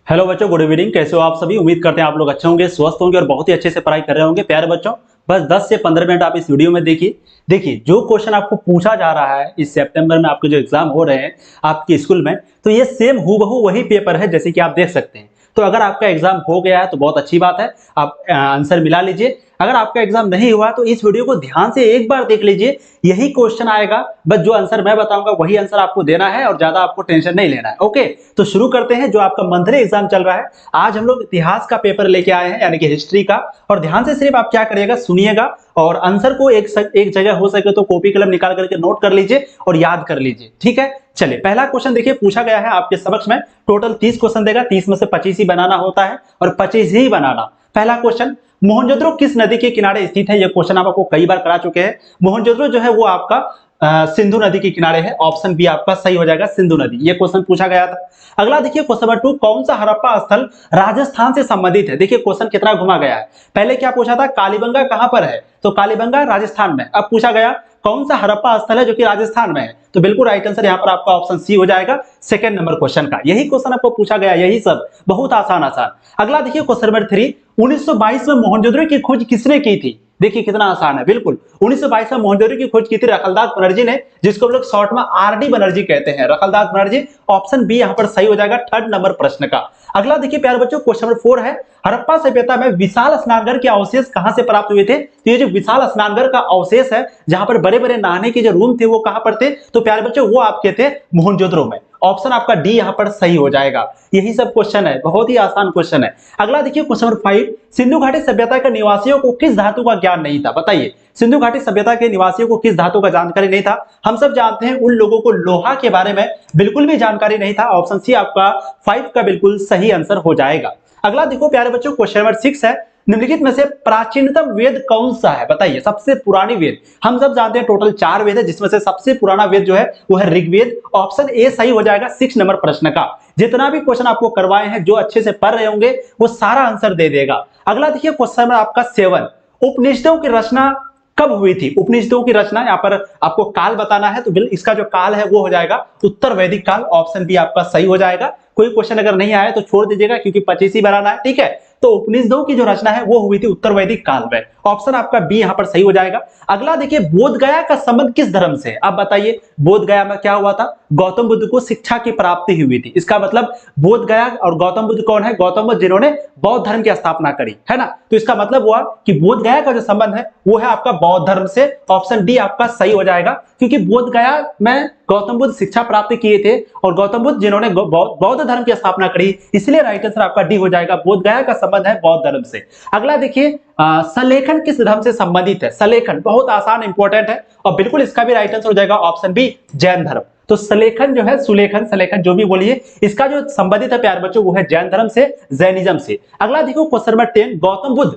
Hello बच्चों, good evening. कैसे हो आप सभी? उम्मीद करते हैं आप लोग अच्छे होंगे, स्वस्थ होंगे और बहुत ही अच्छे से पढ़ाई कर रहे होंगे। प्यारे बच्चों, बस 10 से 15 मिनट आप इस वीडियो में देखिए जो क्वेश्चन आपको पूछा जा रहा है इस सितंबर में आपके जो एग्जाम हो रहे हैं आपके स्कूल में, तो ये सेम हूबहू वही पेपर है जैसे कि आप देख सकते हैं। तो अगर आपका एग्जाम हो गया है तो बहुत अच्छी बात है, आप आंसर मिला लीजिए। अगर आपका एग्जाम नहीं हुआ तो इस वीडियो को ध्यान से एक बार देख लीजिए, यही क्वेश्चन आएगा, बस जो आंसर मैं बताऊंगा वही आंसर आपको देना है और ज्यादा आपको टेंशन नहीं लेना है। ओके, तो शुरू करते हैं। जो आपका मंथली एग्जाम चल रहा है, आज हम लोग इतिहास का पेपर लेके आए हैं, यानी कि हिस्ट्री का। और ध्यान से सिर्फ आप क्या करिएगा, सुनिएगा और आंसर को एक जगह हो सके तो कॉपी कलम निकाल करके नोट कर लीजिए और याद कर लीजिए। ठीक है, चलिए पहला क्वेश्चन देखिए, पूछा गया है आपके समक्ष में। टोटल 30 क्वेश्चन देगा, 30 में से 25 ही बनाना होता है और 25 ही बनाना। पहला क्वेश्चन, मोहनजोदड़ो किस नदी के किनारे स्थित है? यह क्वेश्चन आपको कई बार करा चुके हैं। मोहनजोदड़ो जो है वो आपका सिंधु नदी के किनारे है। ऑप्शन बी आपका सही हो जाएगा, सिंधु नदी। ये क्वेश्चन पूछा गया था। अगला देखिए क्वेश्चन नंबर 2, कौन सा हड़प्पा स्थल राजस्थान से संबंधित है? देखिए क्वेश्चन कितना घुमा गया है। पहले क्या पूछा था, कालीबंगा कहां पर है? तो कालीबंगा राजस्थान में। अब पूछा गया कौन सा हड़प्पा स्थल है जो कि राजस्थान में है? तो बिल्कुल राइट आंसर यहाँ पर आपका ऑप्शन सी हो जाएगा, सेकंड नंबर क्वेश्चन का। यही क्वेश्चन आपको पूछा गया, यही सब बहुत आसान आसान। अगला देखिए क्वेश्चन नंबर 3, 1922 में मोहनजोदड़ो की खोज किसने की थी? देखिए कितना आसान है, बिल्कुल 1922 में मोहनजोदड़ो की खोज की थी रखलदास बनर्जी ने, जिसको हम लोग शॉर्ट में आरडी बनर्जी कहते हैं, रखलदास बनर्जी। ऑप्शन बी यहां पर सही हो जाएगा, थर्ड नंबर प्रश्न का। अगला देखिए प्यारे बच्चों, क्वेश्चन नंबर 4 है, हड़प्पा सभ्यता में विशाल स्नानघर के अवशेष कहां से प्राप्त हुए थे? तो ये जो विशाल स्नानघर का अवशेष है, जहां पर बड़े बड़े नहाने के जो रूम थे वो कहां पर थे? तो प्यारे बच्चों वो आपके थे मोहनजोदड़ो में। ऑप्शन आपका डी यहां पर सही हो जाएगा। यही सब क्वेश्चन है, बहुत ही आसान क्वेश्चन है। अगला देखिए क्वेश्चन नंबर 5, सिंधु घाटी सभ्यता के निवासियों को किस धातु का ज्ञान नहीं था? बताइए, सिंधु घाटी सभ्यता के निवासियों को किस धातु का जानकारी नहीं था? हम सब जानते हैं उन लोगों को लोहा के बारे में बिल्कुल भी जानकारी नहीं था। ऑप्शन सी आपका 5 का बिल्कुल सही आंसर हो जाएगा। अगला देखो प्यारे बच्चों, क्वेश्चन नंबर 6 है, निम्नलिखित में से प्राचीनतम वेद कौन सा है? बताइए, सबसे पुरानी वेद। हम सब जानते हैं टोटल 4 वेद है, जिसमें से सबसे पुराना वेद जो है वो है ऋग्वेद। ऑप्शन ए सही हो जाएगा, 6 नंबर प्रश्न का। जितना भी क्वेश्चन आपको करवाए हैं, जो अच्छे से पढ़ रहे होंगे वो सारा आंसर दे देगा। अगला देखिए क्वेश्चन नंबर आपका 7, उपनिषदों की रचना कब हुई थी? उपनिषदों की रचना, यहाँ पर आपको काल बताना है, तो इसका जो काल है वो हो जाएगा उत्तर वैदिक काल। ऑप्शन बी आपका सही हो जाएगा। कोई क्वेश्चन अगर नहीं आया तो छोड़ दीजिएगा, क्योंकि 25 ही बनाना है। ठीक है, तो उपनिषदों की जो रचना है वो हुई थी उत्तर वैदिक काल में। ऑप्शन आपका बी यहां पर सही हो जाएगा। अगला देखिए, बोध गया का संबंध किस धर्म से? आप बताइए, बोध गया में क्या हुआ था? गौतम बुद्ध को शिक्षा की प्राप्ति हुई थी। इसका मतलब बोध गया और गौतम बुद्ध कौन है? गौतम बुद्ध जिन्होंने बौद्ध धर्म की स्थापना करी है ना। तो इसका मतलब हुआ कि बोध गया का जो संबंध है वो है आपका बौद्ध धर्म से। ऑप्शन डी आपका सही हो जाएगा, क्योंकि बोध गया में गौतम बुद्ध शिक्षा प्राप्त किए थे और गौतम बुद्ध जिन्होंने बौद्ध धर्म की स्थापना करी, इसलिए राइट आंसर आपका डी हो जाएगा, बोध गया का संबंध है बौद्ध धर्म से। अगला देखिए, सलेखन किस धर्म से संबंधित है? सलेखन बहुत आसान इंपॉर्टेंट है और बिल्कुल इसका भी राइट आंसर हो जाएगा ऑप्शन बी, जैन धर्म। तो सलेखन जो है, सुलेखन सलेखन जो भी बोलिए, इसका जो संबंधित है प्यारे बच्चों वो है जैन धर्म से, जैनिज्म से। अगला देखो क्वेश्चन नंबर 10, गौतम बुद्ध,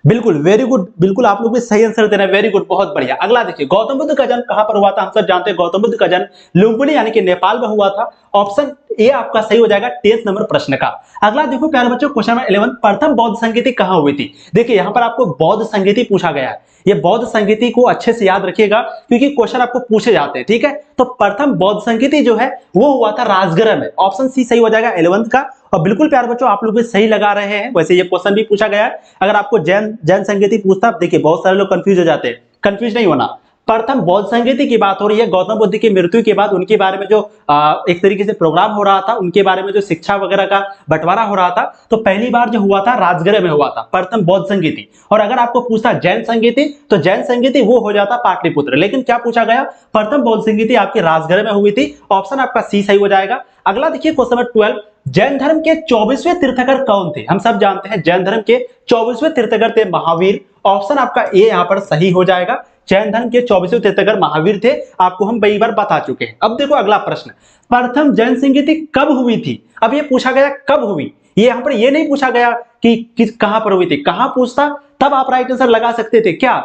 बिल्कुल वेरी गुड, बिल्कुल आप लोग भी सही आंसर दे रहे हैं, वेरी गुड, बहुत बढ़िया। अगला देखिए, गौतम बुद्ध का जन्म कहां पर हुआ था? हम सब जानते हैं गौतम बुद्ध का जन्म लुम्बिनी यानी कि नेपाल में हुआ था। ऑप्शन ए आपका सही हो जाएगा, 13 नंबर प्रश्न का। अगला देखो प्यारे बच्चों, क्वेश्चन नंबर 11, प्रथम बौद्ध संगीति कहां हुई थी? देखिए यहां पर आपको बौद्ध संगीति पूछा गया है। ये बौद्ध संगीति को अच्छे से याद रखिएगा, क्योंकि क्वेश्चन आपको पूछे जाते हैं। ठीक है, तो प्रथम बौद्ध संगीति जो है वो हुआ था राजगृह में। ऑप्शन सी सही हो जाएगा 11th का। और बिल्कुल प्यारे बच्चों आप लोग भी सही लगा रहे हैं। वैसे ये क्वेश्चन भी पूछा गया है, अगर आपको जैन संगीति पूछता, देखिए बहुत सारे लोग कंफ्यूज हो जाते हैं, कंफ्यूज नहीं होना। प्रथम बौद्ध संगीति की बात हो रही है, गौतम बुद्ध की मृत्यु के बाद उनके बारे में जो एक तरीके से प्रोग्राम हो रहा था, उनके बारे में जो शिक्षा वगैरह का बंटवारा हो रहा था, तो पहली बार जो हुआ था राजगृह में हुआ था प्रथम बौद्ध संगीति। और अगर आपको पूछता जैन संगीति, तो जैन संगीति वो हो जाता पाटलिपुत्र। लेकिन क्या पूछा गया, प्रथम बौद्ध संगीति आपके राजगृह में हुई थी। ऑप्शन आपका सी सही हो जाएगा। अगला देखिए क्वेश्चन नंबर 12, जैन धर्म के 24वें तीर्थंकर कौन थे? हम सब जानते हैं जैन धर्म के 24वें तीर्थंकर थे महावीर। ऑप्शन आपका ए यहां पर सही हो जाएगा, जैन धर्म के 24वें तीर्थंकर महावीर थे, आपको हम कई बार बता चुके हैं। अब देखो अगला प्रश्न, प्रथम जैन संगीति कब हुई थी? अब ये पूछा गया कब हुई, ये यहां पर ये नहीं पूछा गया कि कहां पर हुई थी। कहां पूछता तब आप राइट आंसर लगा सकते थे, क्या?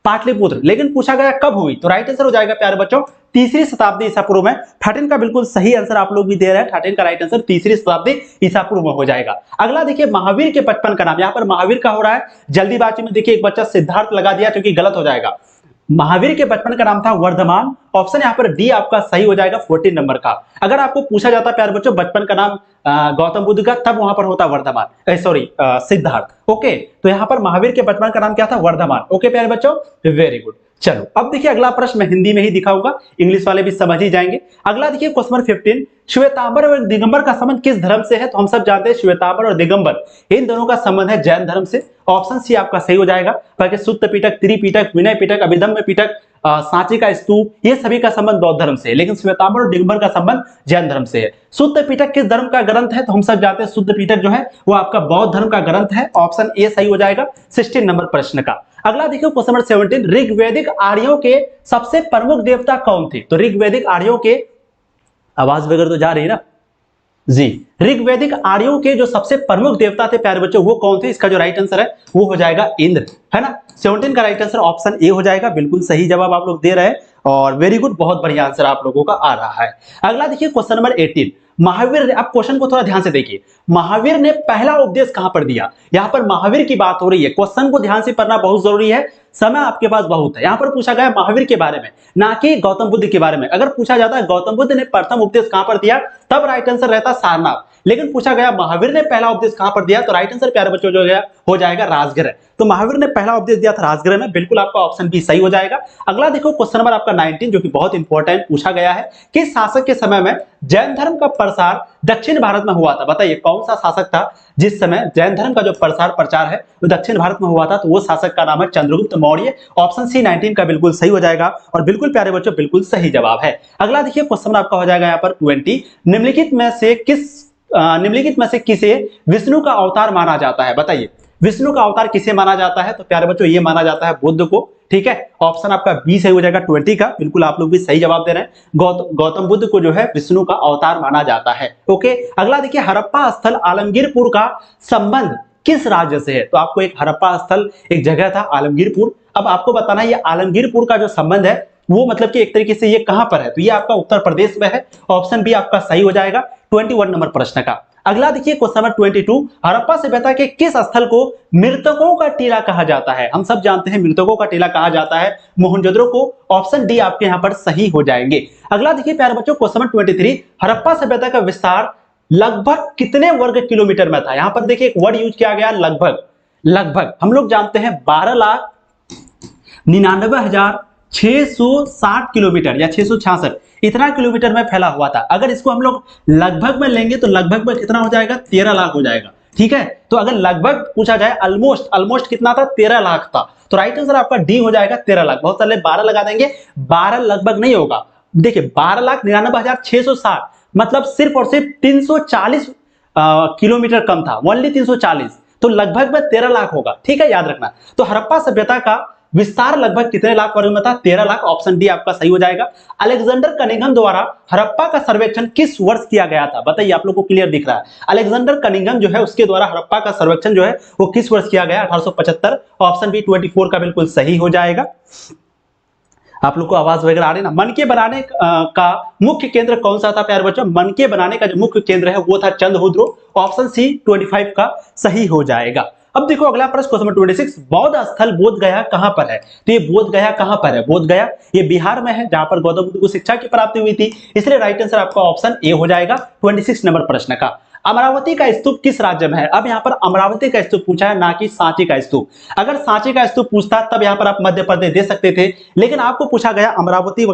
पाटलिपुत्र। लेकिन पूछा गया कब हुई, तो राइट आंसर हो जाएगा प्यारे बच्चों 3री शताब्दी ईसा पूर्व में। 13 का बिल्कुल सही आंसर आप लोग भी दे रहे हैं, 13 का राइट आंसर 3री शताब्दी ईसा पूर्व में हो जाएगा। अगला देखिए, महावीर के बचपन का नाम, यहाँ पर महावीर का हो रहा है जल्दीबाजी में। देखिए एक बच्चा सिद्धार्थ लगा दिया, क्योंकि गलत हो जाएगा। महावीर के बचपन का नाम था वर्धमान। ऑप्शन यहाँ पर डी आपका सही हो जाएगा 14 नंबर का। अगर आपको पूछा जाता प्यारे बच्चों बचपन का नाम गौतम बुद्ध का, तब वहां पर होता वर्धमान, सॉरी सिद्धार्थ। ओके, तो यहाँ पर महावीर के बचपन का नाम क्या था? वर्धमान। ओके प्यारे बच्चों, वेरी गुड। चलो अब देखिए अगला प्रश्न मैं हिंदी में ही दिखाऊंगा, इंग्लिश वाले भी समझ ही जाएंगे। अगला देखिए क्वेश्चन नंबर 15, श्वेतांबर और दिगंबर का संबंध किस धर्म से है? तो हम सब जानते हैं श्वेतांबर और दिगंबर इन दोनों का संबंध है जैन धर्म से। ऑप्शन सी आपका सही हो जाएगा। बाकी सुत्त पिटक, त्रिपिटक, विनय पिटक, अभिधम्म पिटक, सांची का स्तूप, ये सभी का संबंध बौद्ध धर्म से है, लेकिन श्वेतांबर और दिगंबर का संबंध जैन धर्म से है। सुत्त पिटक किस धर्म का ग्रंथ है? तो हम सब जानते हैं सुत्त पिटक जो है वो आपका बौद्ध धर्म का ग्रंथ है। ऑप्शन ए सही हो जाएगा 16 नंबर प्रश्न का। अगला देखिए क्वेश्चन नंबर 17, ऋग्वैदिक आर्यों के सबसे प्रमुख देवता कौन थे? तो ऋग्वैदिक आर्यों के, आवाज वगैरह तो जा रही है ना जी, ऋग्वैदिक आर्यों के जो सबसे प्रमुख देवता थे प्यारे बच्चों वो कौन थे? इसका जो राइट आंसर है वो हो जाएगा इंद्र, है ना। 17 का राइट आंसर ऑप्शन ए हो जाएगा। बिल्कुल सही जवाब आप लोग दे रहे हैं और वेरी गुड, बहुत बढ़िया आंसर आप लोगों का आ रहा है। अगला देखिए क्वेश्चन नंबर 18, महावीर ने, अब क्वेश्चन को थोड़ा ध्यान से देखिए, महावीर ने पहला उपदेश कहां पर दिया? यहां पर महावीर की बात हो रही है, क्वेश्चन को ध्यान से पढ़ना बहुत जरूरी है, समय आपके पास बहुत है। यहां पर पूछा गया महावीर के बारे में, ना कि गौतम बुद्ध के बारे में। अगर पूछा जाता है गौतम बुद्ध ने प्रथम उपदेश कहां पर दिया, तब राइट आंसर रहता सारनाथ, लेकिन पूछा गया महावीर ने पहला उपदेश कहां पर दिया, तो राइट आंसर प्यारे बच्चों जो हो जाएगा राजगृह। तो महावीर ने पहला उपदेश दिया था राजगृह में, बिल्कुल आपका ऑप्शन बी सही हो जाएगा। अगला देखो क्वेश्चन नंबर आपका 19 जो कि बहुत इंपॉर्टेंट पूछा गया है, किस शासक के समय में जैन धर्म का प्रसार दक्षिण भारत में हुआ था? बताइए कौन सा शासक था जिस समय जैन धर्म का जो प्रचार है वो दक्षिण भारत में हुआ था? तो वो शासक का नाम है चंद्रगुप्त मौर्य। ऑप्शन सी 19 का बिल्कुल सही हो जाएगा और बिल्कुल प्यारे बच्चों बिल्कुल सही जवाब है। अगला देखिए क्वेश्चन आपका हो जाएगा यहाँ पर 20, निम्नलिखित में से किसे विष्णु का अवतार माना जाता है? बताइए विष्णु का अवतार किसे माना जाता है? तो प्यारे बच्चों ये माना जाता है बुद्ध को, ठीक है। ऑप्शन आपका बी सही हो जाएगा 20 का, बिल्कुल आप लोग भी सही जवाब दे रहे हैं। गौतम बुद्ध को जो है विष्णु का अवतार माना जाता है। ओके, अगला देखिए हड़प्पा स्थल आलमगीरपुर का संबंध किस राज्य से है? तो आपको एक हड़प्पा स्थल एक जगह था आलमगीरपुर, अब आपको बताना है ये आलमगीरपुर का जो संबंध है वो मतलब कि एक तरीके से ये कहां पर है? तो ये आपका उत्तर प्रदेश में है। ऑप्शन बी आपका सही हो जाएगा 21 नंबर प्रश्न का। अगला देखिए क्वेश्चन नंबर 22, हड़प्पा सभ्यता के किस स्थल को मृतकों का टीला कहा जाता है? हम सब जानते हैं मृतकों का टीला कहा जाता है मोहनजोदड़ो को। ऑप्शन डी आपके यहां पर सही हो जाएंगे। अगला देखिए प्यारे बच्चों क्वेश्चन नंबर 23, हड़प्पा सभ्यता का विस्तार लगभग कितने वर्ग किलोमीटर में था? यहां पर देखिए एक वर्ड यूज किया गया लगभग हम लोग जानते हैं 12,99,660 किलोमीटर या 666 इतना किलोमीटर में फैला हुआ था। अगर इसको हम लोग लगभग में लेंगे तो लगभग में कितना हो जाएगा? 13 लाख हो जाएगा, ठीक है। तो अगर लगभग पूछा जाए ऑलमोस्ट कितना था? 13 लाख था। तो राइट आंसर आपका डी हो जाएगा 13 लाख। बहुत सारे 12 लगा देंगे, 12 लगभग नहीं होगा। देखिए 12,99,660 मतलब सिर्फ और सिर्फ 340 किलोमीटर कम था, ओनली 340, तो लगभग में 13 लाख होगा, ठीक है, याद रखना। तो हड़प्पा सभ्यता का विस्तार लगभग कितने लाख वर्ग में था? 13 लाख। ऑप्शन डी आपका सही हो जाएगा। अलेक्जेंडर कनिंघम द्वारा हड़प्पा का सर्वेक्षण किस वर्ष किया गया था? बताइए, आप लोगों को क्लियर दिख रहा है? अलेक्जेंडर कनिंघम जो है उसके द्वारा हड़प्पा का सर्वेक्षण जो है वो किस वर्ष किया गया? 1875। ऑप्शन बी 24 का बिल्कुल सही हो जाएगा। आप लोग को आवाज वगैरह आ रही है ना? मन के बनाने का मुख्य केंद्र कौन सा था प्यारे बच्चों? मन के बनाने का जो मुख्य केंद्र है वो था चंद्रहुद्रो। ऑप्शन सी 25 का सही हो जाएगा। अब देखो अगला प्रश्न क्वेश्चन नंबर 26, बौद्ध स्थल बोध गया कहां पर है? तो ये बोध गया कहां पर है? बोध गया ये बिहार में है, जहां पर गौतम बुद्ध को शिक्षा की प्राप्ति हुई थी, इसलिए राइट आंसर आपका ऑप्शन ए हो जाएगा 26 नंबर प्रश्न का। अमरावती का स्तूप किस राज्य में है? अब यहाँ पर अमरावती का स्तूप पूछा है, ना कि सांची का स्तूप। अगर सांची का स्तूप पूछता तब यहाँ पर आप मध्य प्रदेश दे सकते थे, लेकिन आपको पूछा गया अमरावती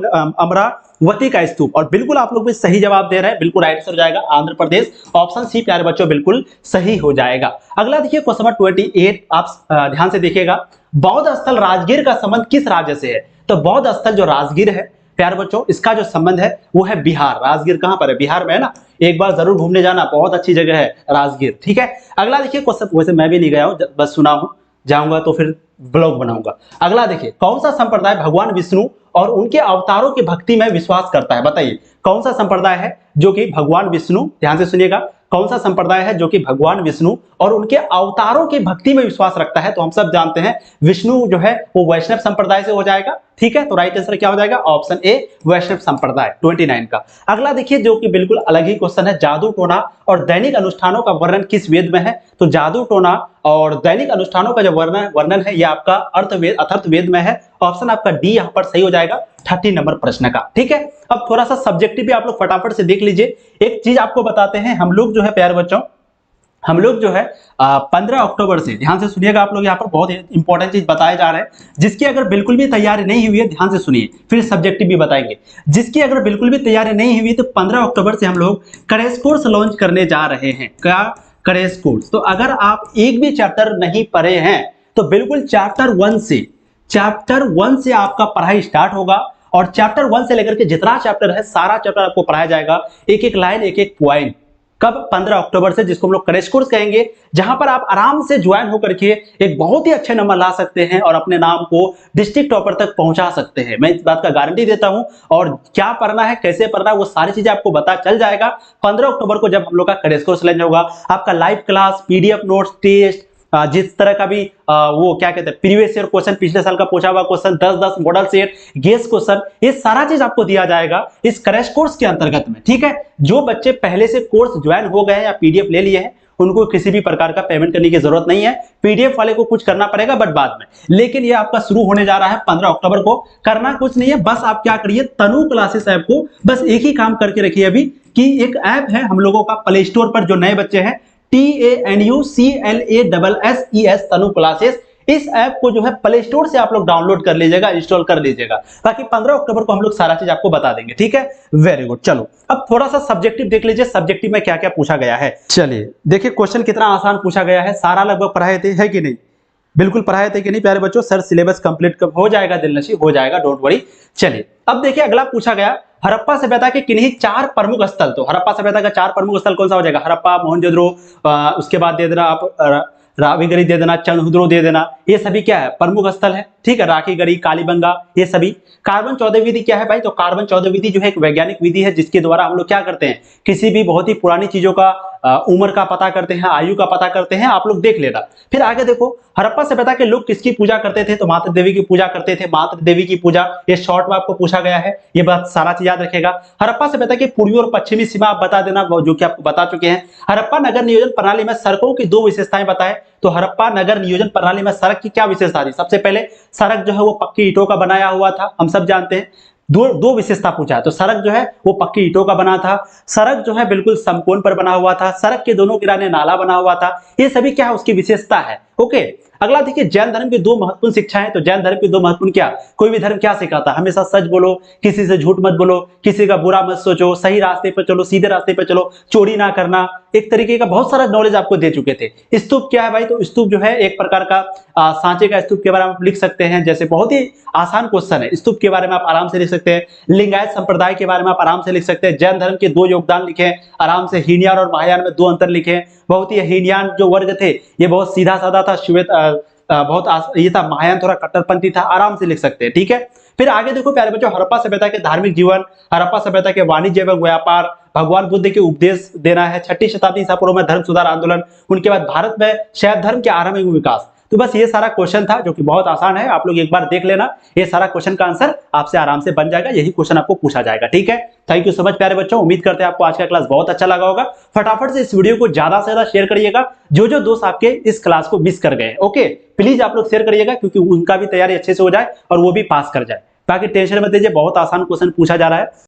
का स्तूप, और बिल्कुल आप लोग भी सही जवाब दे रहे हैं, बिल्कुल राइट आंसर हो जाएगा आंध्र प्रदेश। ऑप्शन सी प्यारे बच्चों बिल्कुल सही हो जाएगा। अगला देखिए क्वेश्चन नंबर 28, आप ध्यान से देखिएगा, बौद्ध स्थल राजगीर का संबंध किस राज्य से है? तो बौद्ध स्थल जो राजगीर है प्यारे बच्चों, इसका जो संबंध है वो है बिहार। राजगीर कहां पर है? बिहार में है ना, एक बार जरूर घूमने जाना, बहुत अच्छी जगह है राजगीर, ठीक है। अगला देखिए क्वेश्चन, वैसे मैं भी नहीं गया हूं, बस सुना हूं, जाऊंगा तो फिर ब्लॉग बनाऊंगा। अगला देखिए, कौन सा संप्रदाय भगवान विष्णु और उनके अवतारों की भक्ति में विश्वास करता है? बताइए कौन सा संप्रदाय है जो कि भगवान विष्णु, ध्यान से सुनिएगा, कौन सा संप्रदाय है जो कि भगवान विष्णु और उनके अवतारों की भक्ति में विश्वास रखता है? तो हम सब जानते हैं विष्णु जो है वो वैष्णव संप्रदाय से हो जाएगा, ठीक है, तो राइट आंसर क्या हो जाएगा? ऑप्शन ए वैष्णव संप्रदाय 29 का। अगला देखिए जो कि बिल्कुल अलग ही क्वेश्चन है, जादू टोना और दैनिक अनुष्ठानों का वर्णन किस वेद में है? तो जादू टोना और दैनिक अनुष्ठानों का जो वर्णन है ये आपका अथर्ववेद में है। ऑप्शन आपका डी यहाँ पर सही हो जाएगा 30 नंबर प्रश्न का। ठीक है, अब थोड़ा सा सब्जेक्टिव भी आप लोग फटाफट से देख लीजिए। एक चीज आपको बताते हैं, हम लोग जो है प्यारे बच्चों, हम लोग जो है 15 अक्टूबर से, ध्यान से सुनिएगा आप लोग, यहाँ पर बहुत इंपॉर्टेंट चीज बताए जा रहे हैं, जिसकी अगर बिल्कुल भी तैयारी नहीं हुई है ध्यान से सुनिए, फिर सब्जेक्टिव भी बताएंगे। जिसकी अगर बिल्कुल भी तैयारी नहीं हुई तो 15 अक्टूबर से हम लोग क्रैश कोर्स लॉन्च करने जा रहे हैं। क्या? Crash course. तो अगर आप एक भी चैप्टर नहीं पढ़े हैं तो बिल्कुल चैप्टर 1 से आपका पढ़ाई स्टार्ट होगा, और चैप्टर 1 से लेकर के जितना चैप्टर है सारा चैप्टर आपको पढ़ाया जाएगा, एक एक लाइन एक एक पॉइंट। कब? 15 अक्टूबर से, जिसको हम लोग क्रैश कोर्स कहेंगे, जहां पर आप आराम से ज्वाइन होकर के एक बहुत ही अच्छे नंबर ला सकते हैं और अपने नाम को डिस्ट्रिक्ट टॉपर तक पहुंचा सकते हैं। मैं इस बात का गारंटी देता हूं, और क्या पढ़ना है, कैसे पढ़ना है, वो सारी चीजें आपको पता चल जाएगा 15 अक्टूबर को, जब हम लोग का क्रैश कोर्स लॉन्च होगा। आपका live class, PDF notes, test, जिस तरह का भी वो क्या कहते हैं प्रीवियस ईयर क्वेश्चन, पिछले साल का पूछा हुआ question, 10-10 model set, guess question, ये सारा चीज आपको दिया जाएगा इस क्रैश कोर्स के अंतर्गत में। ठीक है, जो बच्चे पहले से कोर्स ज्वाइन हो गए हैं या पीडीएफ ले लिए हैं, उनको किसी भी प्रकार का पेमेंट करने की जरूरत नहीं है। पीडीएफ वाले को कुछ करना पड़ेगा बट बाद में, लेकिन ये आपका शुरू होने जा रहा है 15 अक्टूबर को। करना कुछ नहीं है, बस आप क्या करिए, तनु क्लासेस ऐप को बस एक ही काम करके रखिए अभी, कि एक ऐप है हम लोगों का प्ले स्टोर पर, जो नए बच्चे हैं, TANUCLASSES तनु क्लासेस, इस ऐप को जो है प्ले स्टोर से आप लोग डाउनलोड कर लीजिएगा, इंस्टॉल कर लीजिएगा, ताकि 15 अक्टूबर को हम लोग सारा चीज आपको बता देंगे। ठीक है, वेरी गुड। चलो अब थोड़ा सा सब्जेक्टिव देख लीजिए, सब्जेक्टिव में क्या क्या पूछा गया है। चलिए देखिए क्वेश्चन कितना आसान पूछा गया है, सारा लगभग पढ़ाए थे, है कि नहीं? बिल्कुल पढ़ाए थे कि नहीं प्यारे बच्चों? सर सिलेबस कंप्लीट हो जाएगा, दिलनशी हो जाएगा, डोंट वरी। चलिए अब देखिए अगला पूछा गया, हड़प्पा सभ्यता के किन्हीं 4 प्रमुख स्थल। तो हड़प्पा सभ्यता का 4 प्रमुख स्थल कौन सा हो जाएगा? हड़प्पा, मोहनजोदड़ो, उसके बाद दे देना आप रावीगढ़ी दे देना, चंद्रहुदड़ो दे देना, ये सभी क्या है? प्रमुख स्थल है। ठीक है, राखीगढ़ी, कालीबंगा, ये सभी। कार्बन 14 विधि क्या है भाई? तो कार्बन 14 विधि जो है एक वैज्ञानिक विधि है, जिसके द्वारा हम लोग क्या करते हैं, किसी भी बहुत ही पुरानी चीजों का उम्र का पता करते हैं, आयु का पता करते हैं। आप लोग देख लेना। फिर आगे देखो, हड़प्पा सभ्यता के लोग किसकी पूजा करते थे? तो मातृ देवी की पूजा करते थे, मातृ देवी की पूजा, ये शॉर्ट में आपको पूछा गया है, ये बात सारा चीज याद रखेगा। हड़प्पा सभ्यता की पूर्वी और पश्चिमी सीमा आप बता देना, जो कि आपको बता चुके हैं। हड़प्पा नगर नियोजन प्रणाली में सड़कों की 2 विशेषताएं बताएं। तो हड़प्पा नगर नियोजन प्रणाली में सड़क की क्या विशेषता थी? सबसे पहले सड़क जो है वो पक्की ईंटों का बनाया हुआ था, हम सब जानते हैं। दो विशेषता पूछा है, तो सड़क जो है वो पक्की ईंटों का बना था, सड़क जो है बिल्कुल समकोण पर बना हुआ था, सड़क के दोनों किनारे नाला बना हुआ था। ये सभी क्या है? उसकी विशेषता है। ओके, अगला देखिए, जैन धर्म की 2 महत्वपूर्ण शिक्षाएं। तो जैन धर्म की 2 महत्वपूर्ण क्या? कोई भी धर्म क्या सिखाता है? हमेशा सच बोलो, किसी से झूठ मत बोलो, किसी का बुरा मत सोचो, सही रास्ते पर चलो, सीधे रास्ते पर चलो, चोरी ना करना, एक तरीके का बहुत सारा नॉलेज आपको दे चुके थे। स्तूप क्या है भाई? तो स्तूप जो है एक प्रकार का सांचे का स्तूप के बारे में आप लिख सकते हैं, जैसे बहुत ही आसान क्वेश्चन है, स्तूप के बारे में आप आराम से लिख सकते हैं। लिंगायत संप्रदाय के बारे में आप आराम से लिख सकते हैं। जैन धर्म के 2 योगदान लिखे आराम से। हीनयान और महायान में 2 अंतर लिखे। बहुत ही हीनयान जो वर्ग थे ये बहुत सीधा साधा था, श्वेत ये था, महायान थोड़ा कट्टरपंथी था, आराम से लिख सकते हैं। ठीक है, फिर आगे देखो प्यारे बच्चों, हड़प्पा सभ्यता के धार्मिक जीवन, हड़प्पा सभ्यता के वाणिज्य एवं व्यापार, भगवान बुद्ध के उपदेश देना है, 6ठी शताब्दी ईसा पूर्व में धर्म सुधार आंदोलन, उनके बाद भारत में शैव धर्म के आरंभ एवं विकास। तो बस ये सारा क्वेश्चन था, जो कि बहुत आसान है, आप लोग एक बार देख लेना, ये सारा क्वेश्चन का आंसर आपसे आराम से बन जाएगा, यही क्वेश्चन आपको पूछा जाएगा। ठीक है, थैंक यू सो मच प्यारे बच्चों, उम्मीद करते हैं आपको आज का क्लास बहुत अच्छा लगा होगा। फटाफट से इस वीडियो को ज्यादा से ज्यादा शेयर करिएगा, जो दोस्त आपके इस क्लास को मिस कर गए। ओके, प्लीज आप लोग शेयर करिएगा, क्योंकि उनका भी तैयारी अच्छे से हो जाए और वो भी पास कर जाए। बाकी टेंशन मत लीजिए, बहुत आसान क्वेश्चन पूछा जा रहा है।